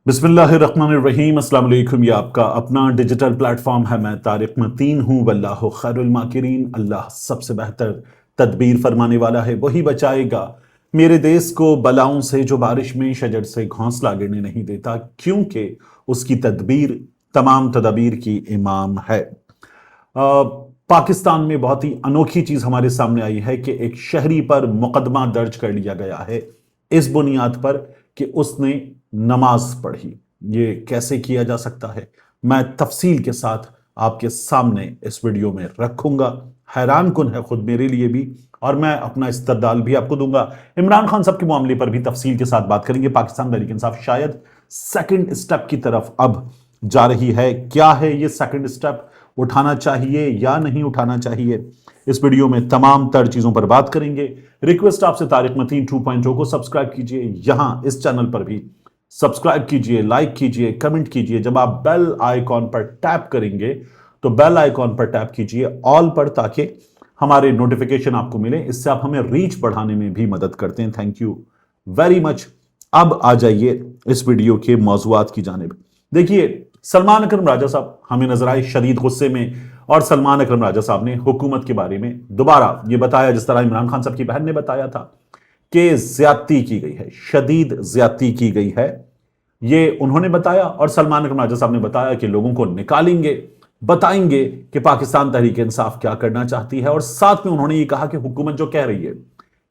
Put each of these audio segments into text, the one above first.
बिस्मिल्लाहिर्रहमानिर्रहीम। अस्सलाम वालेकुम। ये आपका अपना डिजिटल प्लेटफॉर्म है। मैं तारिक मतीन हूँ। वल्लाहु खैरुल माकिरीन। अल्लाह सबसे बेहतर तदबीर फरमाने वाला है, वही बचाएगा मेरे देश को बलाओं से जो बारिश में शजर से घोंसला गिरने नहीं देता, क्योंकि उसकी तदबीर तमाम तदबीर की इमाम है। पाकिस्तान में बहुत ही अनोखी चीज हमारे सामने आई है कि एक शहरी पर मुकदमा दर्ज कर लिया गया है इस बुनियाद पर कि उसने नमाज पढ़ी। ये कैसे किया जा सकता है, मैं तफसील के साथ आपके सामने इस वीडियो में रखूंगा। हैरान कुन है खुद मेरे लिए भी, और मैं अपना इस्तदलाल भी आपको दूंगा। इमरान खान साहब के मामले पर भी तफसील के साथ बात करेंगे। पाकिस्तान तहरीक इंसाफ शायद सेकंड स्टेप की तरफ अब जा रही है। क्या है ये सेकंड स्टेप, उठाना चाहिए या नहीं उठाना चाहिए, इस वीडियो में तमाम तर चीजों पर बात करेंगे। रिक्वेस्ट आपसे, तारिक मतीन 2.0 को सब्सक्राइब कीजिए, यहां इस चैनल पर भी सब्सक्राइब कीजिए, लाइक कीजिए, कमेंट कीजिए। जब आप बेल आइकॉन पर टैप करेंगे तो बेल आइकॉन पर टैप कीजिए ऑल पर, ताकि हमारे नोटिफिकेशन आपको मिले। इससे आप हमें रीच बढ़ाने में भी मदद करते हैं। Thank you very much. अब आ जाइए इस वीडियो के मौजूआत की जानिब। देखिए, सलमान अकरम राजा साहब हमें नजर आए शदीद गुस्से में, और सलमान अकरम राजा साहब ने हुकूमत के बारे में दोबारा ये बताया, जिस तरह इमरान खान साहब की बहन ने बताया था कि ज्यादती की गई है, शदीद ज्यादती की गई है। ये उन्होंने बताया, और सलमान अकरम राजा साहब ने बताया कि लोगों को निकालेंगे, बताएंगे कि पाकिस्तान तहरीक इंसाफ क्या करना चाहती है। और साथ में उन्होंने ये कहा कि हुकूमत जो कह रही है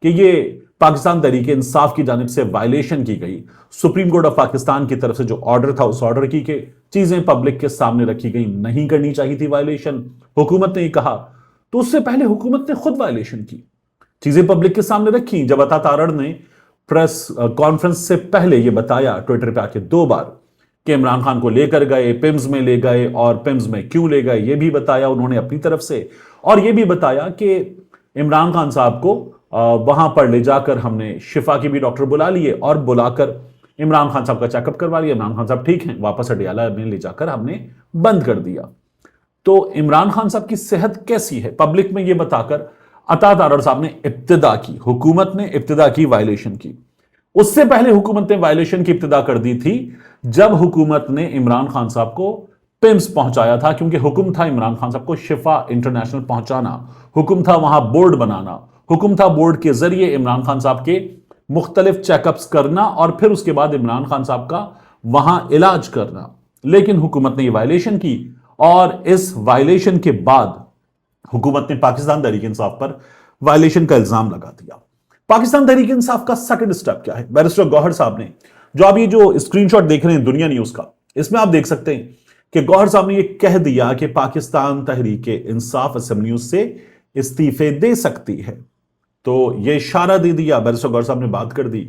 कि ये पाकिस्तान तहरीक इंसाफ की जानिब से वायलेशन की गई, सुप्रीम कोर्ट ऑफ पाकिस्तान की तरफ से जो ऑर्डर था उस ऑर्डर की कि चीजें पब्लिक के सामने रखी गई, नहीं करनी चाहिए थी वायलेशन, हुकूमत ने ये कहा। तो उससे पहले हुकूमत ने खुद वायलेशन की, चीजें पब्लिक के सामने रखी। जब अता तारड़ ने प्रेस कॉन्फ्रेंस से पहले ये बताया ट्विटर पे आके 2 बार कि इमरान खान को लेकर गए, पिम्स में ले गए, और पिम्स में क्यों ले गए ये भी बताया उन्होंने अपनी तरफ से। और ये भी बताया कि इमरान खान साहब को वहां पर ले जाकर हमने शिफा की भी डॉक्टर बुला लिए और बुलाकर इमरान खान साहब का चेकअप करवा लिया। इमरान खान साहब ठीक हैं, वापस अडियाला में ले जाकर हमने बंद कर दिया। तो इमरान खान साहब की सेहत कैसी है, पब्लिक में ये बताकर अता तारड़ साहब ने इब्तिदा की, हुकूमत ने इब्तिदा की वायलेशन की। उससे पहले हुकूमत ने वायलेशन की इब्तिदा कर दी थी जब हुकूमत ने इमरान खान साहब को पिम्स पहुंचाया था, क्योंकि हुक्म था इमरान खान साहब को शिफा इंटरनेशनल पहुंचाना, हुक्म था वहां बोर्ड बनाना, हुक्म था बोर्ड के जरिए इमरान खान साहब के मुख्तलिफ चेकअप्स करना और फिर उसके बाद इमरान खान साहब का वहां इलाज करना। लेकिन हुकूमत ने यह वायलेशन की, और इस वायलेशन के बाद हुकूमत ने पाकिस्तान तहरीक इंसाफ पर वायलेशन का इल्जाम लगा दिया। पाकिस्तान तहरीक इंसाफ का सेकंड स्टेप क्या है? बैरिस्टर गौहर साहब ने, जो आप ये जो स्क्रीनशॉट देख रहे हैं दुनिया न्यूज का, इसमें आप देख सकते हैं कि गौहर साहब ने ये कह दिया कि पाकिस्तान तहरीक इंसाफ असेंबलियों से इस्तीफे दे सकती है। तो ये इशारा दे दिया, बैरिस्टर गौहर साहब ने बात कर दी।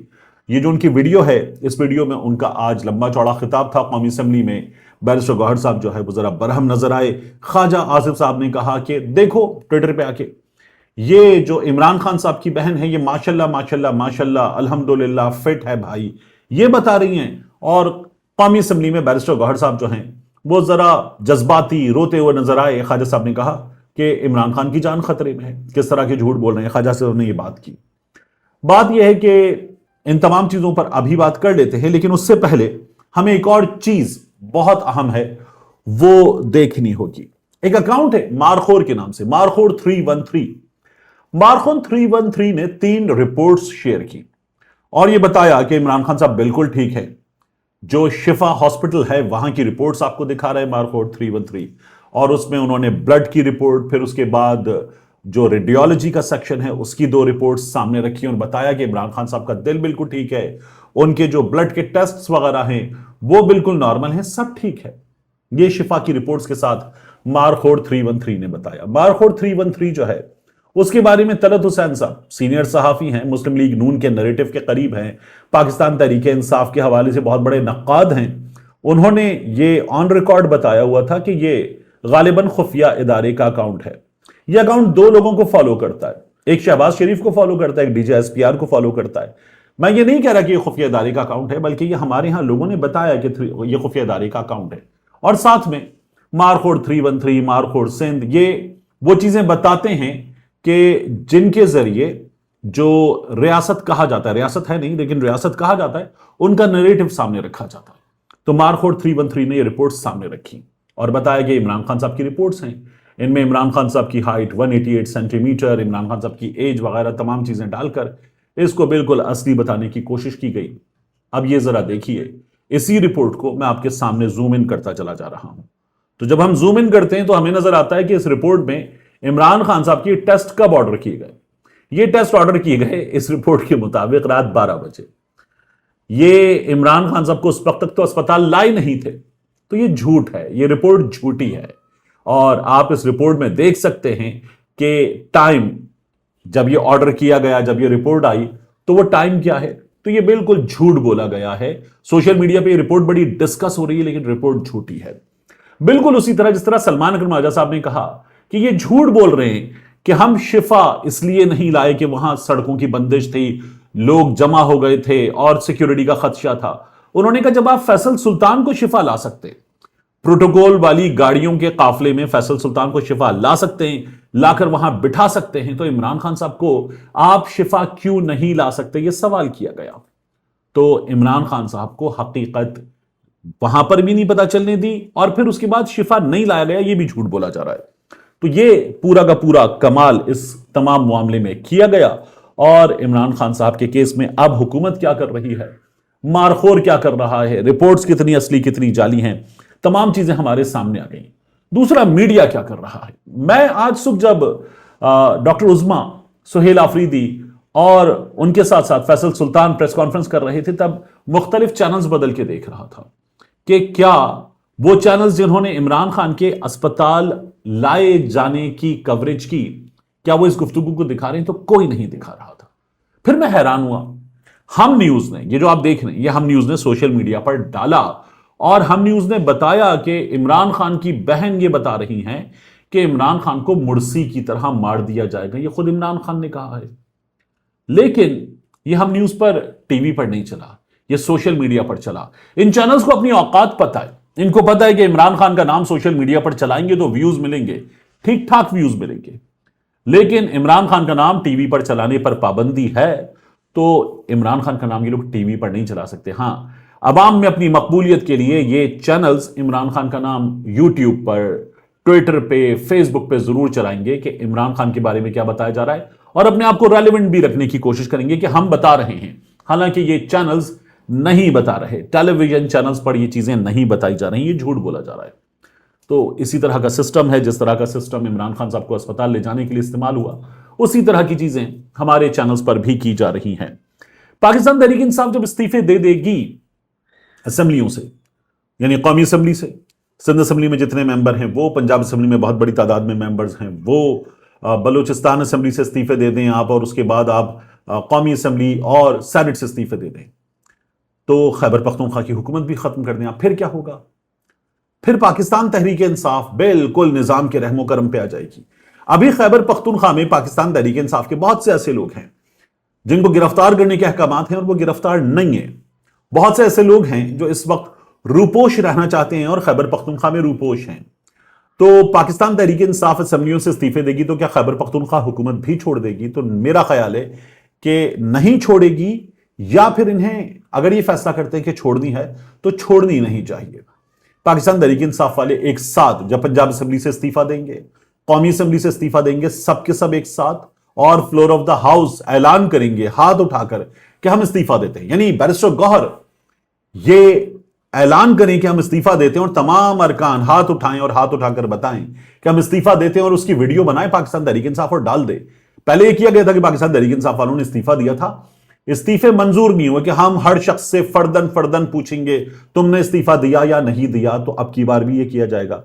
ये जो उनकी वीडियो है, इस वीडियो में उनका आज लंबा चौड़ा खिताब था कौमी असेंबली में। बैरिस्टर गौहर साहब जो है वो जरा बरहम नजर आए। ख्वाजा आसिफ साहब ने कहा कि देखो ट्विटर पे आके, ये जो इमरान खान साहब की बहन है ये माशाल्लाह माशाल्लाह माशाल्लाह अल्हम्दुलिल्लाह फिट है भाई, ये बता रही हैं। और कौमी असेंबली में बैरिस्टर गौहर साहब जो हैं वो जरा जज्बाती रोते हुए नजर आए। ख्वाजा साहब ने कहा कि इमरान खान की जान खतरे में है, किस तरह के झूठ बोल रहे हैं। ख्वाजा साहब ने ये बात की। बात यह है कि इन तमाम चीजों पर अभी बात कर लेते हैं, लेकिन उससे पहले हमें एक और चीज बहुत अहम है वो देखनी होगी। एक अकाउंट है मारखोर के नाम से, मारखोर 313। मारखोर 313 ने 3 रिपोर्ट्स शेयर की और यह बताया कि इमरान खान साहब बिल्कुल ठीक है। जो शिफा हॉस्पिटल है वहां की रिपोर्ट्स आपको दिखा रहा है मारखोर 313, और उसमें उन्होंने ब्लड की रिपोर्ट, फिर उसके बाद जो रेडियोलॉजी का सेक्शन है उसकी 2 रिपोर्ट्स सामने रखी और बताया कि इमरान खान साहब का दिल बिल्कुल ठीक है, उनके जो ब्लड के टेस्ट्स वगैरह हैं वो बिल्कुल नॉर्मल हैं, सब ठीक है। ये शिफा की रिपोर्ट्स के साथ मारखोर 313 ने बताया। मारखोर 313 जो है उसके बारे में तलत हुसैन साहब सीनियर सहाफी हैं, मुस्लिम लीग नून के नैरेटिव के करीब हैं, पाकिस्तान तहरीक इंसाफ के हवाले से बहुत बड़े नक्काद हैं। उन्होंने ये ऑन रिकॉर्ड बताया हुआ था कि ये गालिबन खुफिया इदारे का अकाउंट है। यह अकाउंट 2 लोगों को फॉलो करता है, एक शहबाज शरीफ को फॉलो करता है, एक DJSPR को फॉलो करता है। मैं ये नहीं कह रहा कि ये खुफिया इदारे का अकाउंट है, बल्कि ये हमारे यहां लोगों ने बताया कि ये खुफिया इदारे का अकाउंट है। और साथ में मारखोर 313, मारखोर सिंध, ये वो चीजें बताते हैं कि जिनके जरिए जो रियासत कहा जाता है, रियासत है नहीं लेकिन रियासत कहा जाता है, उनका नैरेटिव सामने रखा जाता है। तो मारखोर 313 ने ये रिपोर्ट्स सामने रखी और बताया कि इमरान खान साहब की रिपोर्ट्स हैं। इनमें इमरान खान साहब की हाइट 188 सेंटीमीटर, इमरान खान साहब की एज वगैरह तमाम चीजें डालकर इसको बिल्कुल असली बताने की कोशिश की गई। अब ये जरा देखिए, इसी रिपोर्ट को मैं आपके सामने जूम इन करता चला जा रहा हूं। तो जब हम जूम इन करते हैं तो हमें नजर आता है कि इस रिपोर्ट में इमरान खान साहब की टेस्ट कब ऑर्डर किए गए। ये टेस्ट ऑर्डर किए गए इस रिपोर्ट के मुताबिक रात 12 बजे। ये इमरान खान साहब को उस वक्त तक तो अस्पताल लाए नहीं थे, तो ये झूठ है, ये रिपोर्ट झूठी है। और आप इस रिपोर्ट में देख सकते हैं कि टाइम जब ये ऑर्डर किया गया, जब ये रिपोर्ट आई, तो वो टाइम क्या है, तो ये बिल्कुल झूठ बोला गया है। सोशल मीडिया पे ये रिपोर्ट बड़ी डिस्कस हो रही है, लेकिन रिपोर्ट झूठी है। बिल्कुल उसी तरह जिस तरह सलमान अकरम राजा साहब ने कहा कि ये झूठ बोल रहे हैं कि हम शिफा इसलिए नहीं लाए कि वहां सड़कों की बंदिश थी, लोग जमा हो गए थे और सिक्योरिटी का खदशा था। उन्होंने कहा जब आप फैसल सुल्तान को शिफा ला सकते, प्रोटोकॉल वाली गाड़ियों के काफले में फैसल सुल्तान को शिफा ला सकते हैं, लाकर वहां बिठा सकते हैं, तो इमरान खान साहब को आप शिफा क्यों नहीं ला सकते, यह सवाल किया गया। तो इमरान खान साहब को हकीकत वहां पर भी नहीं पता चलने दी और फिर उसके बाद शिफा नहीं लाया गया, यह भी झूठ बोला जा रहा है। तो ये पूरा का पूरा कमाल इस तमाम मामले में किया गया। और इमरान खान साहब के केस में अब हुकूमत क्या कर रही है, मारखोर क्या कर रहा है, रिपोर्ट्स कितनी असली कितनी जाली हैं, तमाम चीजें हमारे सामने आ गई। दूसरा, मीडिया क्या कर रहा है। मैं आज सुबह जब डॉक्टर उज़मा, सुहेल आफरीदी और उनके साथ साथ फैसल सुल्तान प्रेस कॉन्फ्रेंस कर रहे थे, तब मुख्तलिफ चैनल्स बदल के देख रहा था कि क्या वो चैनल्स जिन्होंने इमरान खान के अस्पताल लाए जाने की कवरेज की, क्या वो इस गुफ्तगू को दिखा रहे हैं, तो कोई नहीं दिखा रहा था। फिर मैं हैरान हुआ, हम न्यूज ने, ये जो आप देख रहे हैं, ये हम न्यूज ने सोशल मीडिया पर डाला और हम न्यूज ने बताया कि इमरान खान की बहन ये बता रही हैं कि इमरान खान को मुर्सी की तरह मार दिया जाएगा। ये खुद इमरान खान ने कहा है, लेकिन ये हम न्यूज पर, टीवी पर नहीं चला, ये सोशल मीडिया पर चला। इन चैनल्स को अपनी औकात पता है, इनको पता है कि इमरान खान का नाम सोशल मीडिया पर चलाएंगे तो व्यूज मिलेंगे, ठीक ठाक व्यूज मिलेंगे, लेकिन इमरान खान का नाम टीवी पर चलाने पर पाबंदी है, तो इमरान खान का नाम ये लोग टीवी पर नहीं चला सकते। हां, अवाम में अपनी मकबूलियत के लिए ये चैनल्स इमरान खान का नाम यूट्यूब पर, ट्विटर पे, फेसबुक पे जरूर चलाएंगे कि इमरान खान के बारे में क्या बताया जा रहा है, और अपने आप को रेलेवेंट भी रखने की कोशिश करेंगे कि हम बता रहे हैं। हालांकि ये चैनल्स नहीं बता रहे, टेलीविजन चैनल्स पर ये चीजें नहीं बताई जा रही, ये झूठ बोला जा रहा है। तो इसी तरह का सिस्टम है, जिस तरह का सिस्टम इमरान खान साहब को अस्पताल ले जाने के लिए इस्तेमाल हुआ, उसी तरह की चीजें हमारे चैनल्स पर भी की जा रही हैं। पाकिस्तान तहरीक इंसाफ जब इस्तीफे दे देगी असेंबलियों से, यानी कौमी असेंबली से, सिंध असेंबली में जितने मेंबर हैं वो, पंजाब असेंबली में बहुत बड़ी तादाद में मेंबर्स हैं वो, बलूचिस्तान असेंबली से इस्तीफे दे दें आप, और उसके बाद आप कौमी असेंबली और सेनेट से इस्तीफे दे दें, तो खैबर पख्तूनख्वा की हुकूमत भी खत्म कर दें आप, फिर क्या होगा? फिर पाकिस्तान तहरीक इंसाफ बिल्कुल निजाम के रहमो करम पे आ जाएगी। अभी खैबर पख्तूनख्वा में पाकिस्तान तहरीक इंसाफ के बहुत से ऐसे लोग हैं जिनको गिरफ्तार करने के अहकामात हैं और वो गिरफ्तार नहीं है। बहुत से ऐसे लोग हैं जो इस वक्त रूपोश रहना चाहते हैं और खैबर पख्तूनख्वा में रूपोश हैं। तो पाकिस्तान तहरीक इंसाफ असेंबलियों से इस्तीफे देगी तो क्या खैबर पख्तूनख्वा हुकूमत भी छोड़ देगी? तो मेरा ख्याल है कि नहीं छोड़ेगी, या फिर इन्हें अगर ये फैसला करते हैं कि छोड़नी है तो छोड़नी नहीं चाहिए। पाकिस्तान तहरीक इंसाफ वाले एक साथ जब पंजाब असेंबली से इस्तीफा देंगे, कौमी असेंबली से इस्तीफा देंगे, सबके सब एक साथ, और फ्लोर ऑफ द हाउस ऐलान करेंगे हाथ उठाकर कि हम इस्तीफा देते हैं। यानी बैरिस्टर गौहर ये ऐलान करें कि हम इस्तीफा देते हैं और तमाम अरकान हाथ उठाएं और हाथ उठाकर बताएं कि हम इस्तीफा देते हैं, और उसकी वीडियो बनाए पाकिस्तान तहरीक इंसाफ और डाल दे। पहले यह किया गया था कि पाकिस्तान तहरीक इंसाफ वालों ने इस्तीफा दिया था, इस्तीफे मंजूर नहीं हुए कि हम हर शख्स से फर्दन फर्दन पूछेंगे तुमने इस्तीफा दिया या नहीं दिया, तो अब की बार भी ये किया जाएगा।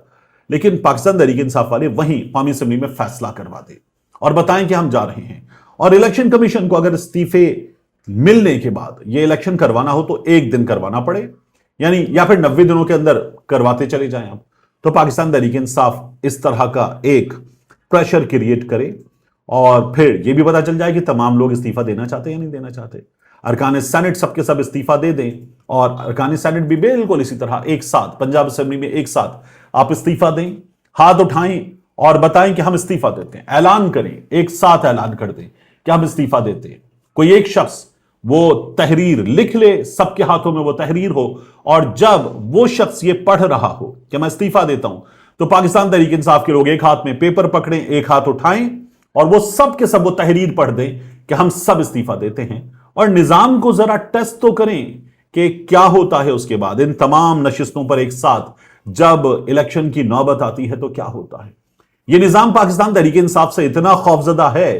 लेकिन पाकिस्तान तहरीक इंसाफ वाले वहीं कौमी असेंबली में फैसला करवा दे और बताएं कि हम जा रहे हैं। और इलेक्शन कमीशन को अगर इस्तीफे मिलने के बाद ये इलेक्शन करवाना हो तो 1 दिन करवाना पड़े, यानी या फिर 90 दिनों के अंदर करवाते चले जाएं आप। तो पाकिस्तान तहरीक इंसाफ इस तरह का एक प्रेशर क्रिएट करे और फिर यह भी पता चल जाए कि तमाम लोग इस्तीफा देना चाहते या नहीं देना चाहते। अरकान सेनेट सबके सब इस्तीफा दे दें, और अरकान सेनेट भी बिल्कुल इसी तरह एक साथ पंजाब असेंबली में एक साथ आप इस्तीफा दें, हाथ उठाएं और बताएं कि हम इस्तीफा देते हैं, ऐलान करें, एक साथ ऐलान कर दें कि हम इस्तीफा देते हैं। कोई एक शख्स وہ تحریر لکھ لے, سب کے ہاتھوں میں وہ تحریر ہو, اور جب وہ شخص یہ پڑھ رہا ہو کہ میں استعفیٰ دیتا ہوں, تو پاکستان تحریک انصاف کے لوگ ایک ہاتھ میں پیپر پکڑیں, ایک ہاتھ اٹھائیں, اور وہ سب کے سب وہ تحریر پڑھ دیں کہ ہم سب استعفیٰ دیتے ہیں, اور نظام کو ذرا ٹیسٹ تو کریں کہ کیا ہوتا ہے اس کے بعد ان تمام نشستوں پر ایک ساتھ جب الیکشن کی نوبت آتی ہے تو کیا ہوتا ہے. یہ نظام پاکستان تحریک انصاف سے اتنا خوفزدہ ہے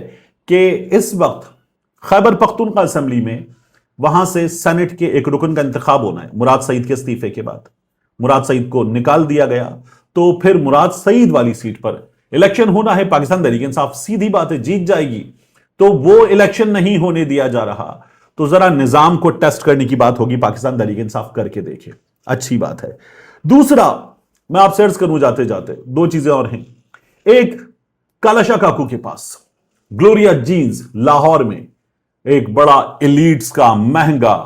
کہ اس وقت خیبر پختونخوا اسمبلی میں وہاں سے سینٹ کے ایک رکن کا انتخاب ہونا ہے. مراد سعید کے استعفے کے بعد مراد سعید کو نکال دیا گیا, تو پھر مراد سعید والی سیٹ پر الیکشن ہونا ہے. پاکستان تحریک انصاف سیدھی بات ہے جیت جائے گی, تو وہ الیکشن نہیں ہونے دیا جا رہا, تو ذرا نظام کو ٹیسٹ کرنے کی بات ہوگی. پاکستان تحریک انصاف کر کے دیکھیں, اچھی بات ہے. دوسرا میں آپ سے عرض کروں جاتے جاتے, دو چیزیں اور ہیں. ایک, کالا شاہ کاکو کے پاس گلوریا جینز لاہور میں ایک بڑا ایلیٹس کا مہنگا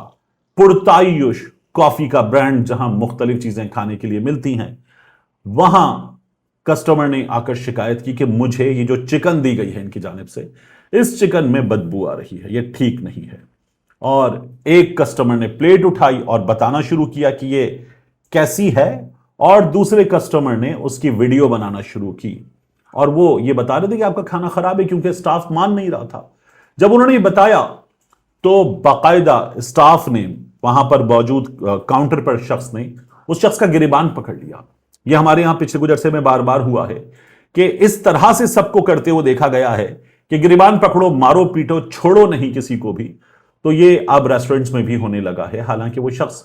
پرتعیش کافی کا برانڈ, جہاں مختلف چیزیں کھانے کے لیے ملتی ہیں, وہاں کسٹمر نے آ کر شکایت کی کہ مجھے یہ جو چکن دی گئی ہے ان کی جانب سے, اس چکن میں بدبو آ رہی ہے, یہ ٹھیک نہیں ہے. اور ایک کسٹمر نے پلیٹ اٹھائی اور بتانا شروع کیا کہ یہ کیسی ہے, اور دوسرے کسٹمر نے اس کی ویڈیو بنانا شروع کی, اور وہ یہ بتا رہے تھے کہ آپ کا کھانا خراب ہے, کیونکہ اسٹاف مان نہیں رہا تھا. جب انہوں نے یہ بتایا تو باقاعدہ اسٹاف نے وہاں پر موجود کاؤنٹر پر شخص نے اس شخص کا گریبان پکڑ لیا. یہ ہمارے ہاں پچھلے کچھ عرصے میں بار بار ہوا ہے کہ اس طرح سے سب کو کرتے ہوئے دیکھا گیا ہے کہ گریبان پکڑو, مارو پیٹو, چھوڑو نہیں کسی کو بھی. تو یہ اب ریسٹورنٹس میں بھی ہونے لگا ہے, حالانکہ وہ شخص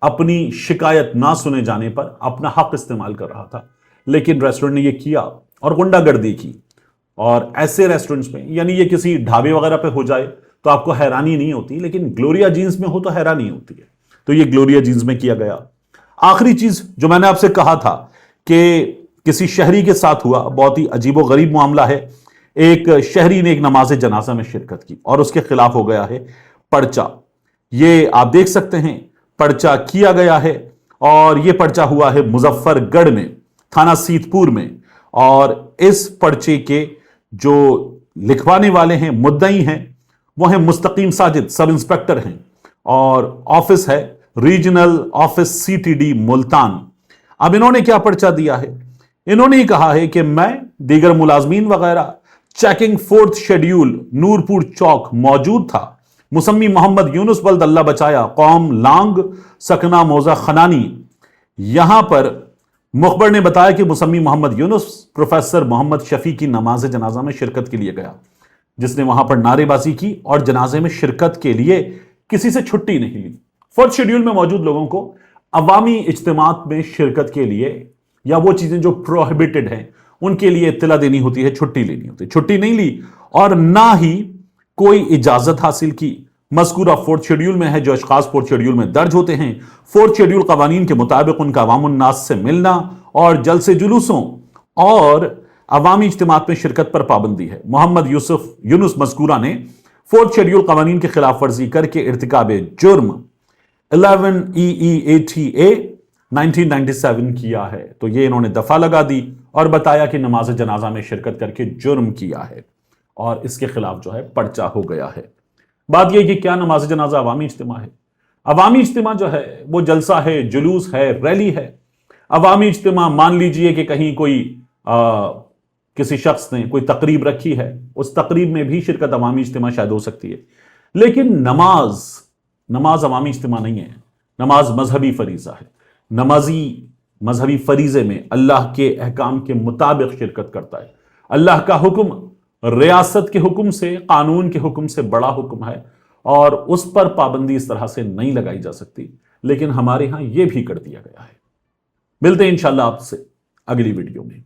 اپنی شکایت نہ سنے جانے پر اپنا حق استعمال کر رہا تھا, لیکن ریسٹورنٹ نے یہ کیا اور غنڈہ گردی کی. اور ایسے ریسٹورنٹس میں, یعنی یہ کسی ڈھابے وغیرہ پہ ہو جائے تو آپ کو حیرانی نہیں ہوتی, لیکن گلوریا جینز میں ہو تو حیرانی ہوتی ہے. تو یہ گلوریا جینز میں کیا گیا. آخری چیز جو میں نے آپ سے کہا تھا کہ کسی شہری کے ساتھ ہوا, بہت ہی عجیب و غریب معاملہ ہے. ایک شہری نے ایک نماز جنازہ میں شرکت کی اور اس کے خلاف ہو گیا ہے پرچہ. یہ آپ دیکھ سکتے ہیں پرچہ کیا گیا ہے, اور یہ پرچہ ہوا ہے مظفر گڑھ میں, تھانہ سیت پور میں. اور اس پرچے کے جو لکھوانے والے ہیں, مدعی ہیں, وہ ہیں مستقیم ساجد, سب انسپیکٹر ہیں, اور آفس ہے regional office C T D Multan. اب انہوں نے کیا پرچہ دیا ہے؟ انہوں نے کہا ہے کہ میں دیگر ملازمین وغیرہ چیکنگ 4 شیڈیول نورپور چوک موجود تھا. مسمی محمد یونس ولد اللہ بچایا, قوم لانگ, سکنہ موزہ خنانی. یہاں پر مخبر نے بتایا کہ مسمی محمد یونس پروفیسر محمد شفیع کی نماز جنازہ میں شرکت کے لیے گیا, جس نے وہاں پر نعرے بازی کی اور جنازے میں شرکت کے لیے کسی سے چھٹی نہیں لی. 4 شیڈیول میں موجود لوگوں کو عوامی اجتماعات میں شرکت کے لیے یا وہ چیزیں جو پروہیبٹڈ ہیں ان کے لیے اطلاع دینی ہوتی ہے, چھٹی لینی ہوتی ہے. چھٹی نہیں لی اور نہ ہی کوئی اجازت حاصل کی. مذکورہ 4 شیڈیول میں ہے جو اشخاص 4 شیڈیول میں درج ہوتے ہیں. 4 شیڈیول قوانین کے مطابق ان کا عوام الناس سے ملنا اور جلسے جلوسوں اور عوامی اجتماعات میں شرکت پر پابندی ہے. محمد یونس مذکورہ نے 4 شیڈیول قوانین کی خلاف ورزی کر کے ارتکاب جرم 11 EE80A 1997 کیا ہے. تو یہ انہوں نے دفعہ لگا دی اور بتایا کہ نماز جنازہ میں شرکت کر کے جرم کیا ہے, اور اس کے خلاف جو ہے پرچہ ہو گیا ہے. بات یہ کہ کیا نماز جنازہ عوامی اجتماع ہے؟ عوامی اجتماع جو ہے وہ جلسہ ہے, جلوس ہے, ریلی ہے. عوامی اجتماع مان لیجئے کہ کہیں کوئی کسی شخص نے کوئی تقریب رکھی ہے, اس تقریب میں بھی شرکت عوامی اجتماع شاید ہو سکتی ہے. لیکن نماز عوامی اجتماع نہیں ہے. نماز مذہبی فریضہ ہے. نمازی مذہبی فریضے میں اللہ کے احکام کے مطابق شرکت کرتا ہے. اللہ کا حکم ریاست کے حکم سے, قانون کے حکم سے بڑا حکم ہے, اور اس پر پابندی اس طرح سے نہیں لگائی جا سکتی, لیکن ہمارے ہاں یہ بھی کر دیا گیا ہے. ملتے ہیں انشاءاللہ آپ سے اگلی ویڈیو میں.